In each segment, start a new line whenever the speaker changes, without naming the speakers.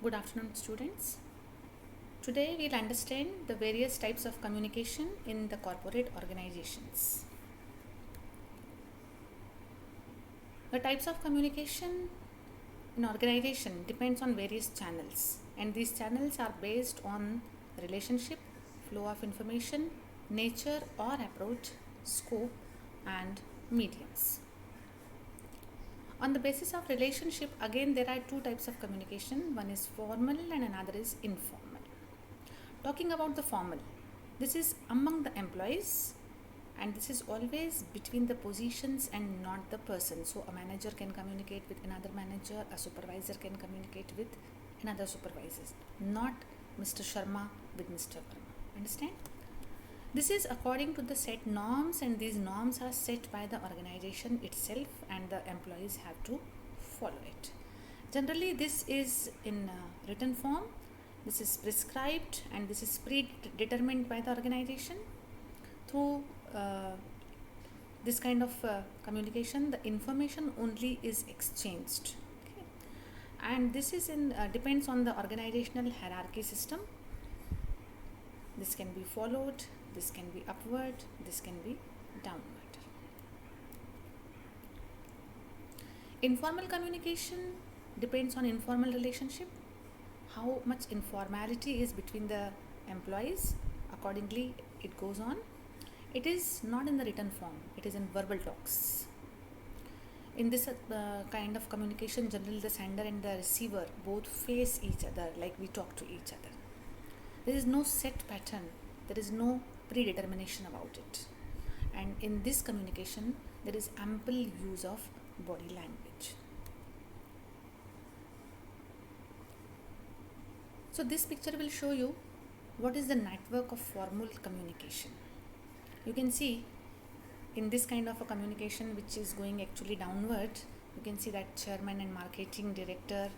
Good afternoon, students. Today we'll understand the various types of communication in the corporate organizations. The types of communication in organization depends on various channels, and these channels are based on relationship, flow of information, nature or approach, scope and mediums. On the basis of relationship, again there are two types of communication. One is formal and another is informal. Talking about the formal, this is among the employees and this is always between the positions and not the person. So a manager can communicate with another manager, a supervisor can communicate with another supervisor, not Mr. Sharma with Mr. Verma. Understand? This is according to the set norms, and these norms are set by the organization itself and the employees have to follow it. Generally this is in written form. This is prescribed and this is predetermined by the organization. Through this kind of communication, the information only is exchanged. Okay. And this is depends on the organizational hierarchy system. This can be followed, this can be upward, this can be downward. Informal communication depends on informal relationship. How much informality is between the employees, accordingly it goes on. It is not in the written form, it is in verbal talks. In this kind of communication, generally the sender and the receiver both face each other, like we talk to each other. There is no set pattern, there is no predetermination about it. And in this communication, there is ample use of body language. So this picture will show you what is the network of formal communication. You can see in this kind of a communication which is going actually downward, you can see that chairman and marketing director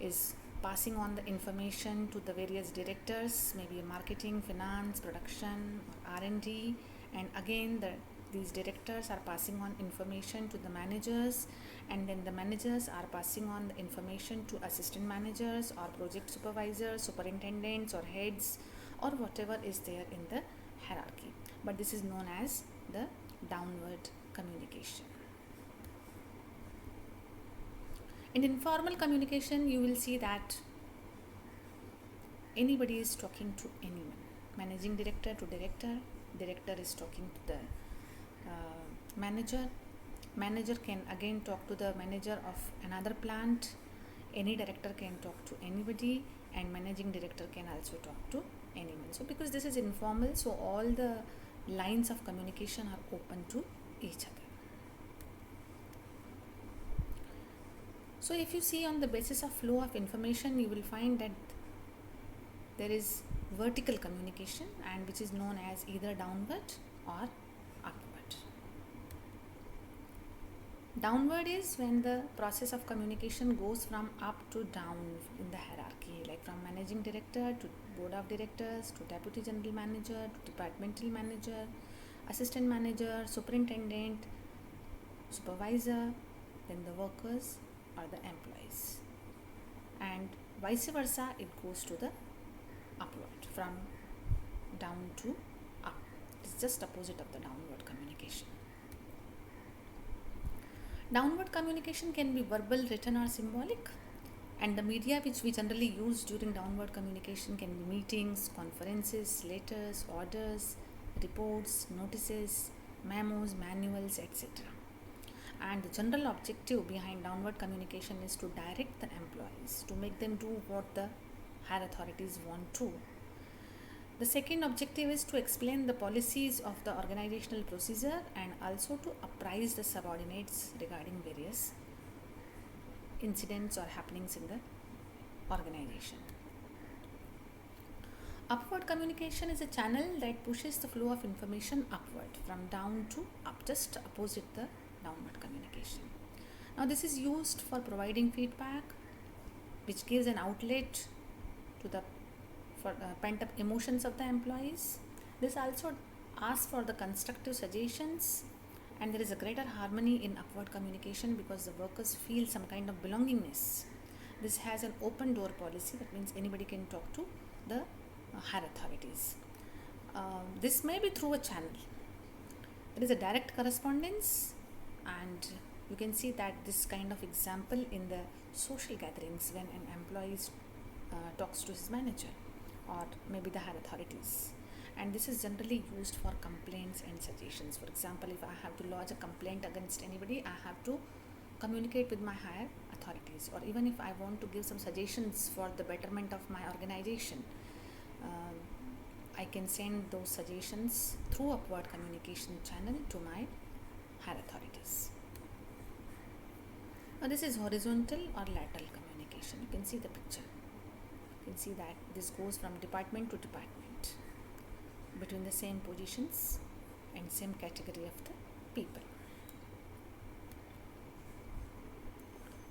is passing on the information to the various directors, maybe marketing, finance, production, R&D, and again these directors are passing on information to the managers, and then the managers are passing on the information to assistant managers or project supervisors, superintendents or heads or whatever is there in the hierarchy. But this is known as the downward communication. In informal communication, you will see that anybody is talking to anyone. Managing director to director, director is talking to the manager. Manager can again talk to the manager of another plant. Any director can talk to anybody, and managing director can also talk to anyone. So because this is informal, so all the lines of communication are open to each other. So if you see on the basis of flow of information, you will find that there is vertical communication, and which is known as either downward or upward. Downward is when the process of communication goes from up to down in the hierarchy, like from managing director to board of directors to deputy general manager to departmental manager, assistant manager, superintendent, supervisor, then the workers or the employees, and vice versa it goes to the upward, from down to up. It's just opposite of the downward communication. Downward communication can be verbal, written or symbolic, and the media which we generally use during downward communication can be meetings, conferences, letters, orders, reports, notices, memos, manuals, etc. And the general objective behind downward communication is to direct the employees, to make them do what the higher authorities want to. The second objective is to explain the policies of the organizational procedure and also to apprise the subordinates regarding various incidents or happenings in the organization. Upward communication is a channel that pushes the flow of information upward, from down to up, just opposite the downward communication. Now this is used for providing feedback, which gives an outlet to the pent up emotions of the employees. This also asks for the constructive suggestions, and there is a greater harmony in upward communication because the workers feel some kind of belongingness. This has an open door policy, that means anybody can talk to the higher authorities. This may be through a channel. There is a direct correspondence, and you can see that this kind of example in the social gatherings when an employee talks to his manager or maybe the higher authorities. And this is generally used for complaints and suggestions. For example, if I have to lodge a complaint against anybody, I have to communicate with my higher authorities, or even if I want to give some suggestions for the betterment of my organization, I can send those suggestions through upward communication channel to my higher authorities. Now this is horizontal or lateral communication. You can see the picture. You can see that this goes from department to department between the same positions and same category of the people.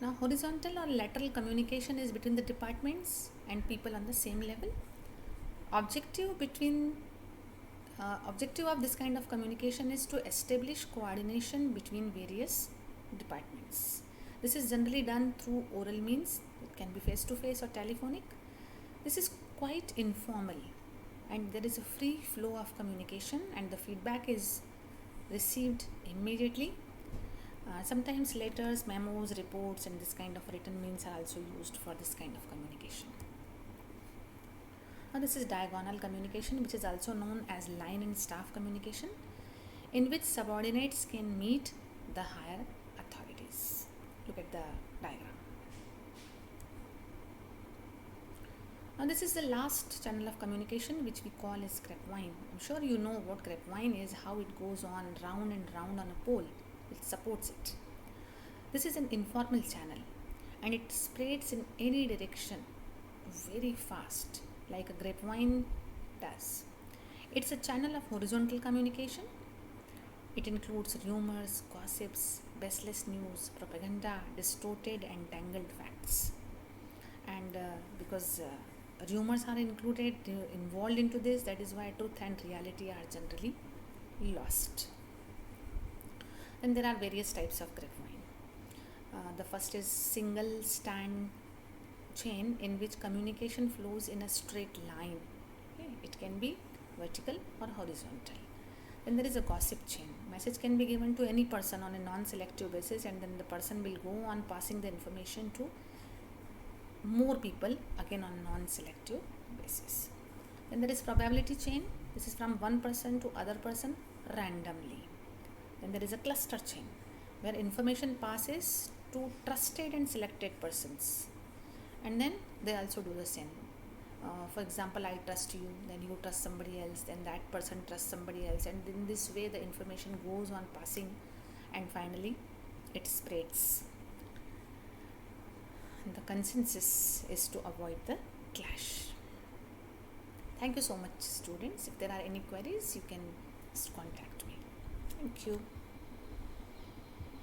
Now horizontal or lateral communication is between the departments and people on the same level. Objective of this kind of communication is to establish coordination between various departments. This is generally done through oral means. It can be face to face or telephonic. This is quite informal, and there is a free flow of communication, and the feedback is received immediately. Sometimes letters, memos, reports, and this kind of written means are also used for this kind of communication. Now this is diagonal communication, which is also known as line and staff communication, in which subordinates can meet the higher authorities. Look at the diagram. Now this is the last channel of communication, which we call as grapevine. I'm sure you know what grapevine is, how it goes on round and round on a pole which supports it. This is an informal channel, and it spreads in any direction very fast, like a grapevine does. It's a channel of horizontal communication. It includes rumors, gossips, baseless news, propaganda, distorted and tangled facts. And because rumors are involved into this, that is why truth and reality are generally lost. Then there are various types of grapevine. The first is single stand chain, in which communication flows in a straight line. Okay? It can be vertical or horizontal. Then there is a gossip chain. Message can be given to any person on a non-selective basis, and then the person will go on passing the information to more people, again on non-selective basis. Then there is probability chain. This is from one person to other person randomly. Then there is a cluster chain, where information passes to trusted and selected persons, and then they also do the same. For example, I trust you, then you trust somebody else, then that person trusts somebody else, and in this way the information goes on passing, and finally it spreads. And the consensus is to avoid the clash. Thank you so much, students. If there are any queries, you can just contact me. Thank you.